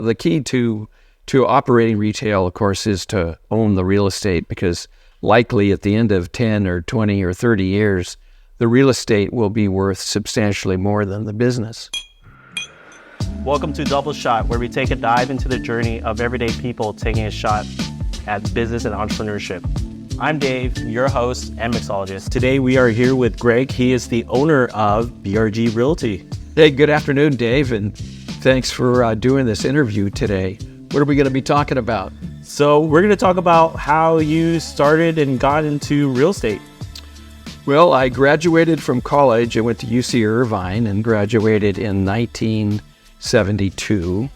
the key to operating retail, of course, is to own the real estate, because likely at the end of 10 or 20 or 30 years, the real estate will be worth substantially more than the business. Welcome to Double Shot, where we take a dive into the journey of everyday people taking a shot at business and entrepreneurship. I'm Dave, your host and mixologist. Today we are here with Greg. He is the owner of BRG Realty. Hey, good afternoon, Dave, and thanks for doing this interview today. What are we going to be talking about? So we're going to talk about how you started and got into real estate. Well, I graduated from college. I went to UC Irvine and graduated in 1972.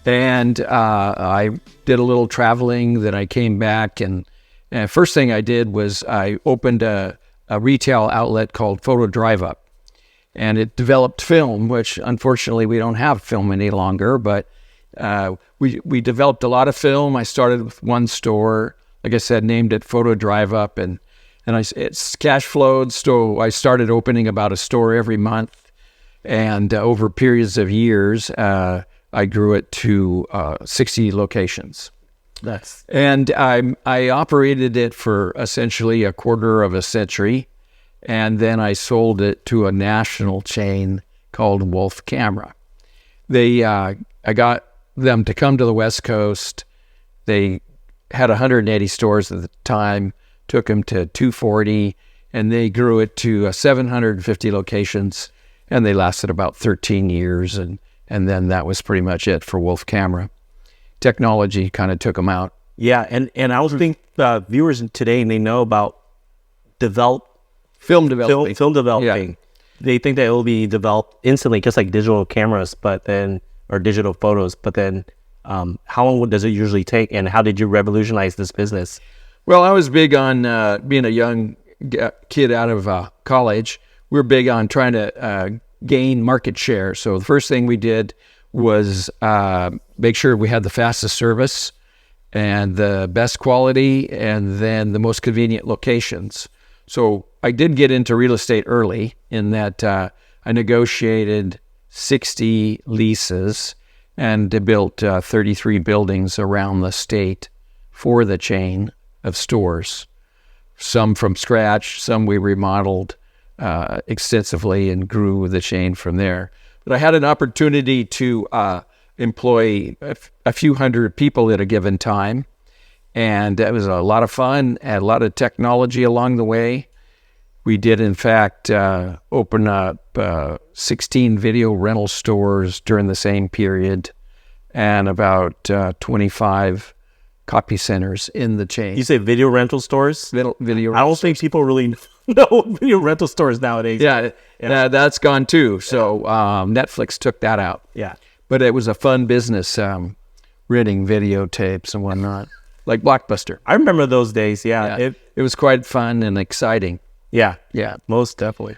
And I did a little traveling. Then I came back, and first thing I did was I opened a retail outlet called Photo Drive Up. And it developed film, which unfortunately we don't have film any longer, but we developed a lot of film. I started with one store, like I said, named it Photo Drive Up, and it's cash flowed. So I started opening about a store every month, and over periods of years, I grew it to 60 locations. And I operated it for essentially a quarter of a century. And then I sold it to a national chain called Wolf Camera. I got them to come to the West Coast. They had 180 stores at the time, took them to 240, and they grew it to 750 locations, and they lasted about 13 years, and then that was pretty much it for Wolf Camera. Technology kind of took them out. Yeah, and I was thinking viewers today, and they know about film developing. Yeah. They think that it will be developed instantly, just like digital cameras, or digital photos. But then, how long does it usually take, and how did you revolutionize this business? Well, I was big on being a young kid out of college. We were big on trying to gain market share. So the first thing we did was make sure we had the fastest service and the best quality, and then the most convenient locations. So I did get into real estate early in that I negotiated 60 leases and built 33 buildings around the state for the chain of stores. Some from scratch, some we remodeled extensively and grew the chain from there. But I had an opportunity to employ a few hundred people at a given time. And it was a lot of fun, and a lot of technology along the way. We did, in fact, open up 16 video rental stores during the same period, and about 25 copy centers in the chain. You say video rental stores? Video I don't think people really know video rental stores nowadays. Yeah. That's gone too. So Netflix took that out. Yeah. But it was a fun business, renting videotapes and whatnot. Like Blockbuster. I remember those days, yeah. It was quite fun and exciting. Yeah, Yeah. most definitely.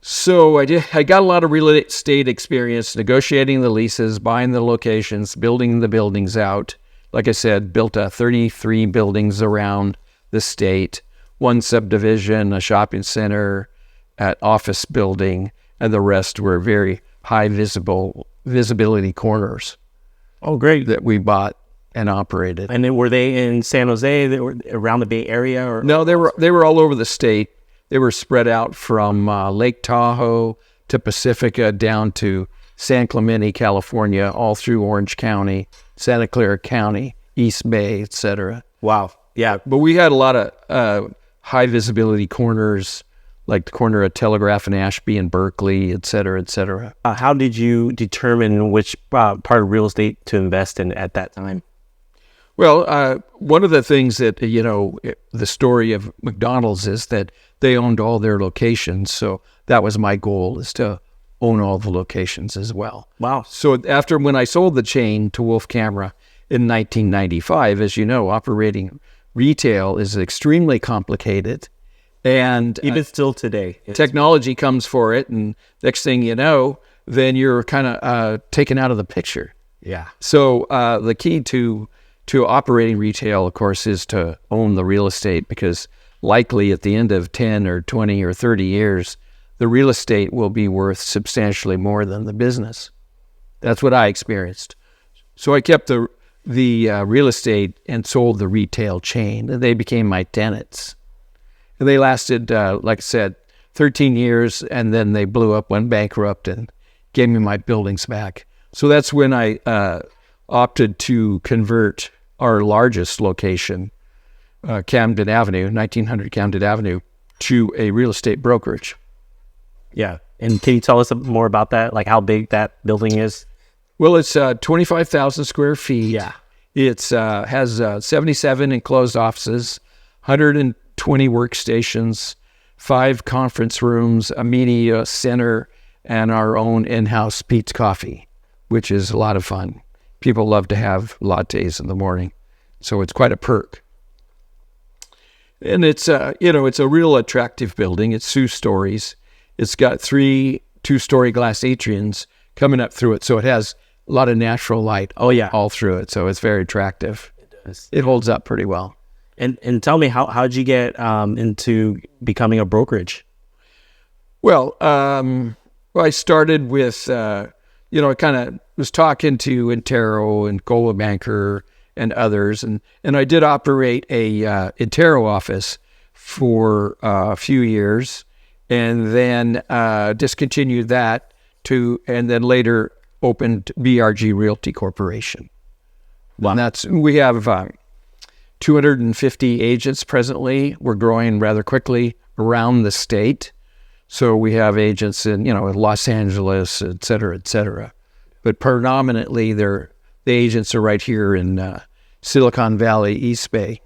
So I got a lot of real estate experience, negotiating the leases, buying the locations, building the buildings out. Like I said, built 33 buildings around the state, one subdivision, a shopping center, an office building, and the rest were very high visibility corners. Oh, great. That we bought and operated. And then were they in San Jose? They were around the Bay Area? Or No, they were all over the state. They were spread out from Lake Tahoe to Pacifica down to San Clemente, California, all through Orange County, Santa Clara County, East Bay, etc. Wow. Yeah. But we had a lot of high visibility corners, like the corner of Telegraph and Ashby and Berkeley, et cetera, et cetera. How did you determine which part of real estate to invest in at that time? Well, one of the things that, the story of McDonald's is that they owned all their locations. So that was my goal, is to own all the locations as well. Wow. So when I sold the chain to Wolf Camera in 1995, as you know, operating retail is extremely complicated. And even still today, technology comes for it. And next thing you know, then you're kind of taken out of the picture. Yeah. So the key to operating retail, of course, is to own the real estate, because likely at the end of 10 or 20 or 30 years, the real estate will be worth substantially more than the business. That's what I experienced. So I kept the real estate and sold the retail chain, and they became my tenants. And they lasted, like I said, 13 years, and then they blew up, went bankrupt, and gave me my buildings back. So that's when I opted to convert our largest location, Camden Avenue, 1900 Camden Avenue, to a real estate brokerage. Yeah. And can you tell us more about that? Like how big that building is? Well, it's 25,000 square feet. Yeah. It has 77 enclosed offices, 120 workstations, 5 conference rooms, a media center, and our own in-house Pete's Coffee, which is a lot of fun. People love to have lattes in the morning, so it's quite a perk. And it's it's a real attractive building. It's 2 stories. It's got 3 2-story glass atriums coming up through it, so it has a lot of natural light. Oh yeah, all through it, so it's very attractive. It does. It holds up pretty well. And tell me, how'd you get into becoming a brokerage? Well, I started with I kind of was talking to Intero and Gregg Bunker and others, and I did operate a Intero office for a few years, and then discontinued that and then later opened BRG Realty Corporation. Wow. And we have 250 agents presently. We're growing rather quickly around the state. So we have agents in, Los Angeles, et cetera, et cetera. But predominantly, the agents are right here in Silicon Valley, East Bay.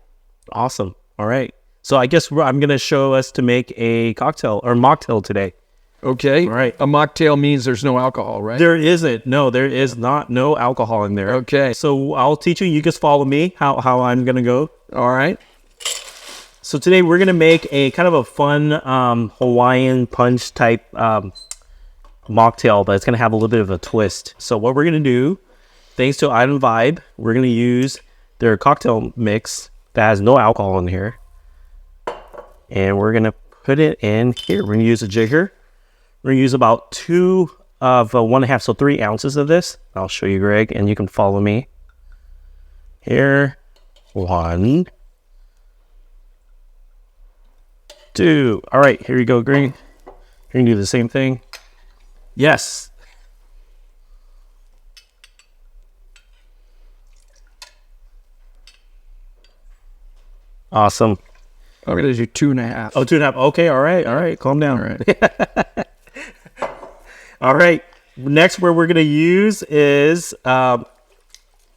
Awesome. All right. So I guess I'm going to show us to make a cocktail or mocktail today. Okay. All right. A mocktail means there's no alcohol, right? There isn't. No, there is not. No alcohol in there. Okay. So I'll teach you. You just follow me how I'm going to go. All right. So today we're going to make a kind of a fun Hawaiian punch type mocktail, but it's going to have a little bit of a twist. So what we're going to do, thanks to Item Vibe, we're going to use their cocktail mix that has no alcohol in here. And we're going to put it in here. We're going to use a jigger. We're going to use about 2 of 1.5, so 3 ounces of this. I'll show you, Greg, and you can follow me. Here, 1, 2. All right, here you go, Greg. You're going to do the same thing. Yes. Awesome. I'm going to do 2.5. Oh, 2.5. Okay, all right. Calm down. All right. All right. Next, where we're going to use is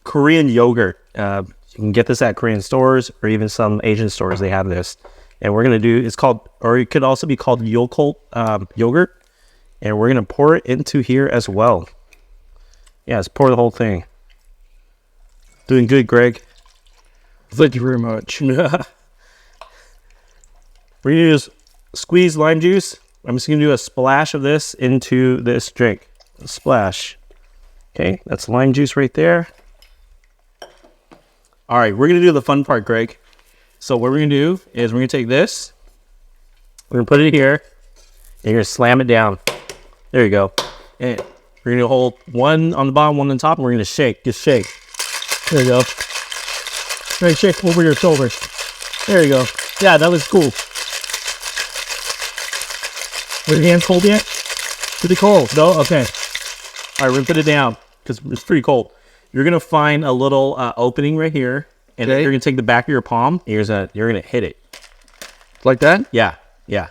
Korean yogurt. You can get this at Korean stores or even some Asian stores. They have this. And we're going to do, it's called, or it could also be called Yakult yogurt. And we're going to pour it into here as well. Yeah, let's pour the whole thing. Doing good, Greg. Thank you very much. We're going to use squeezed lime juice. I'm just going to do a splash of this into this drink. A splash. Okay, that's lime juice right there. All right, we're going to do the fun part, Greg. So what we're going to do is we're going to take this. We're going to put it here. And you're going to slam it down. There you go. And we're going to hold one on the bottom, one on the top, and we're going to shake. Just shake. There you go. Right, shake over your shoulders. There you go. Yeah, that was cool. Were your hands cold yet? Pretty cold. No? Okay. All right, we're going to put it down because it's pretty cold. You're going to find a little opening right here. And Okay. you're going to take the back of your palm. And you're going to hit it. Like that? Yeah. There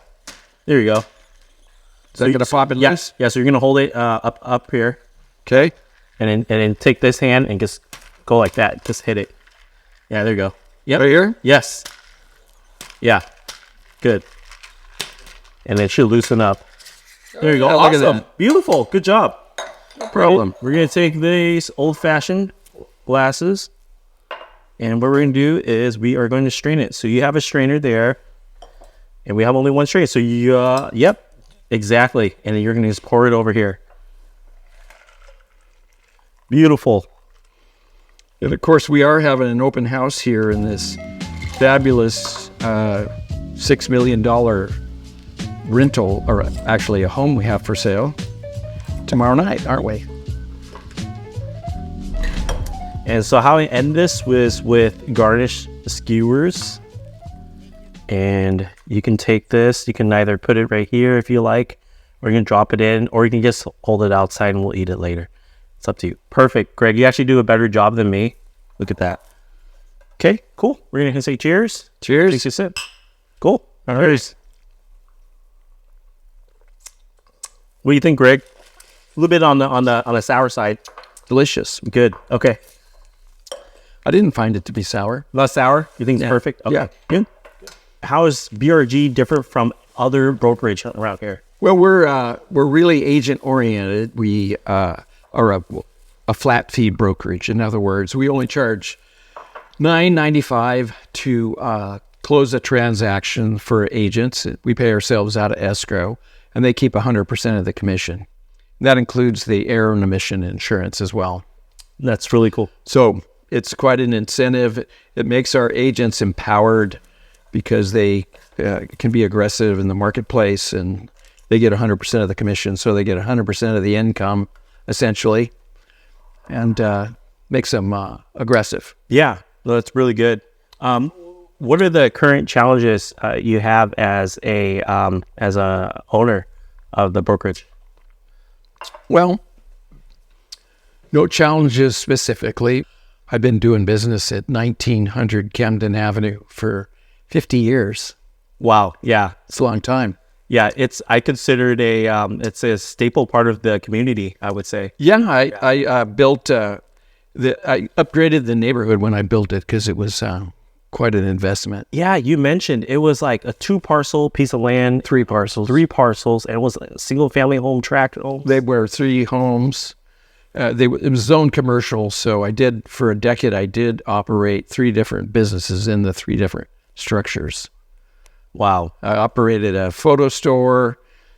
you go. Is that going to pop it loose? Yeah, so you're going to hold it up here. Okay. And then take this hand and just go like that. Just hit it. Yeah, there you go. Yep. Right here? Yes. Yeah. Good. And it should loosen up. There you go. Yeah, look at Awesome. that. Beautiful. Good job. No problem. We're going to take these old-fashioned glasses. And what we're going to do is we are going to strain it. So you have a strainer there. And we have only one strainer. So you, yep. Exactly. And then you're going to just pour it over here. Beautiful. And of course, we are having an open house here in this fabulous $6 million rental, or actually a home we have for sale tomorrow night, aren't we? And so how I end this was with garnish skewers. And you can take this, you can either put it right here if you like, or you can drop it in, or you can just hold it outside and we'll eat it later. It's up to you. Perfect. Greg, you actually do a better job than me. Look at that. Okay, cool. We're going to say cheers. Cheers. Takes a sip. Cool. All right. What do you think, Greg? A little bit on the sour side. Delicious. Good. Okay. I didn't find it to be sour. Less sour? You think it's perfect? Okay. Yeah. Good. How is BRG different from other brokerage around here? Well, we're really agent oriented. We are a flat fee brokerage. In other words, we only charge $9.95 to close a transaction for agents. We pay ourselves out of escrow, and they keep 100% of the commission. That includes the error and omission insurance as well. That's really cool. So it's quite an incentive. It makes our agents empowered because they can be aggressive in the marketplace, and they get 100% of the commission. So they get 100% of the income, essentially, and makes them aggressive. Yeah, that's really good. What are the current challenges you have as a owner of the brokerage? Well, no challenges specifically. I've been doing business at 1900 Camden Avenue for 50 years. Wow. Yeah. It's a long time. Yeah. I consider it it's a staple part of the community, I would say. Yeah. I built, I upgraded the neighborhood when I built it because it was quite an investment. Yeah. You mentioned it was like a 2-parcel piece of land. 3 parcels. 3 parcels. And it was a single family home tract homes. They were 3 homes. It was zoned commercial. So for a decade, I did operate 3 different businesses in the 3 different structures. Wow. I operated a photo store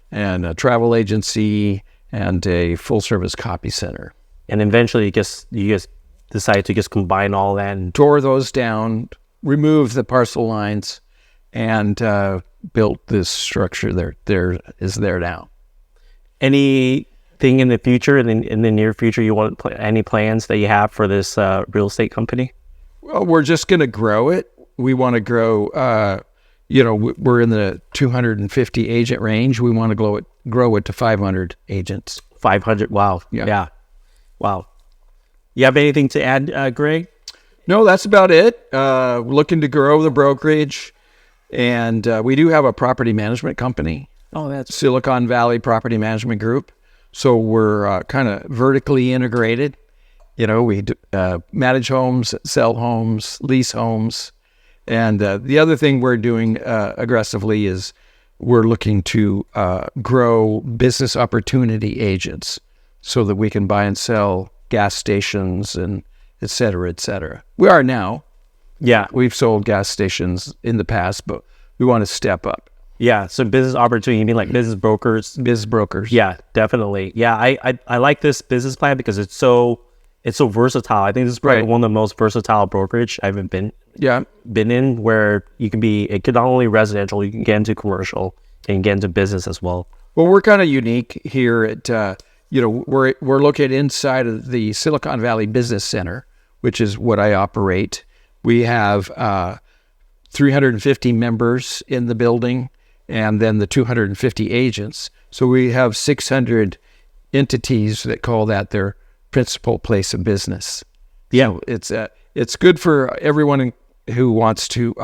and a travel agency and a full service copy center. And eventually you just decided to just combine all that and tore those down, removed the parcel lines, and built this structure there now. Anything in the future, in the near future, you want any plans that you have for this real estate company? Well, we're just going to grow it. We want to grow, we're in the 250 agent range. We want to grow it to 500 agents. 500. Wow. Yeah. Wow. You have anything to add, Greg? No, that's about it. We're looking to grow the brokerage, and we do have a property management company. Oh, that's Silicon Valley Property Management Group. So we're kind of vertically integrated. We manage homes, sell homes, lease homes. And the other thing we're doing aggressively is we're looking to grow business opportunity agents so that we can buy and sell gas stations and et cetera, et cetera. We are now. Yeah. We've sold gas stations in the past, but we want to step up. Yeah. So business opportunity, you mean like business brokers? Business brokers. Yeah, definitely. Yeah. I like this business plan because it's so versatile. I think this is probably one of the most versatile brokerage I've been in, where it could not only residential, you can get into commercial and get into business as well. Well, we're kind of unique here at, we're located inside of the Silicon Valley Business Center, which is what I operate. We have 350 members in the building, and then the 250 agents. So we have 600 entities that call that their principal place of business. Yeah, so it's good for everyone who wants to,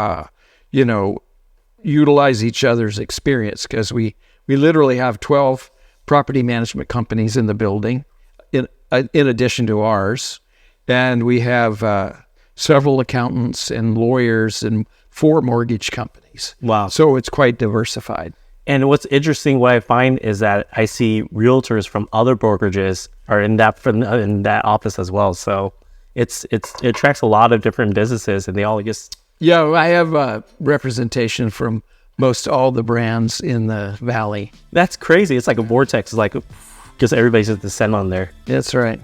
utilize each other's experience, because we literally have 12 property management companies in the building, in addition to ours, and we have several accountants and lawyers and 4 mortgage companies. Wow! So it's quite diversified. And what's interesting, what I find is that I see realtors from other brokerages are in that office as well. So it attracts a lot of different businesses, and they all just... Yeah, I have representation from most all the brands in the valley. That's crazy. It's like a vortex. It's like, because everybody's just descend on there. That's right.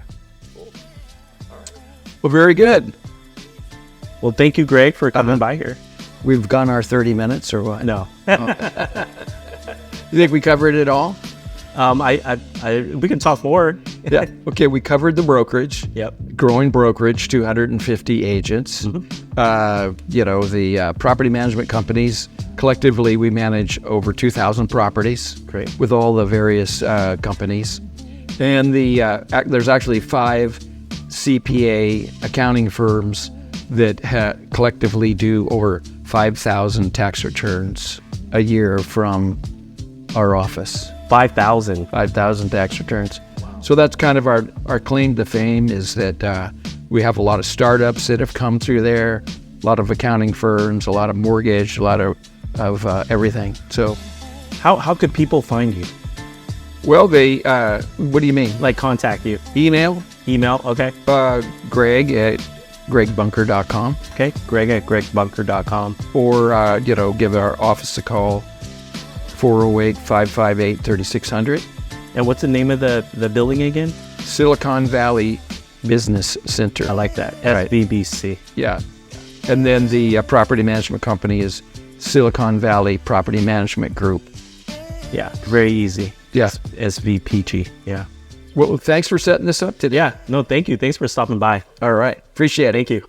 Well, very good. Well, thank you, Greg, for coming by here. We've gone our 30 minutes or what? No. You think we covered it all? We can talk more. Yeah. Okay. We covered the brokerage. Yep. Growing brokerage, 250 agents. The property management companies, collectively, we manage over 2,000 properties. Great. With all the various companies. And there's actually 5 CPA accounting firms that collectively do over 5,000 tax returns a year from our office. 5,000. 5,000 tax returns. Wow. So that's kind of our claim to fame, is that we have a lot of startups that have come through there, a lot of accounting firms, a lot of mortgage, a lot of everything. So How could people find you? well, they what do you mean? Like contact you? Email Email, okay. Gregg at GreggBunker.com. Okay, Gregg at GreggBunker.com. Or give our office a call, 408-558-3600. And what's the name of the building again? Silicon Valley Business Center. I like that. Right. SVBC. Yeah. And then the property management company is Silicon Valley Property Management Group. Yeah, very easy. Yeah. SVPG. Yeah. Well, thanks for setting this up today. Yeah. No, thank you. Thanks for stopping by. All right. Appreciate it. Thank you.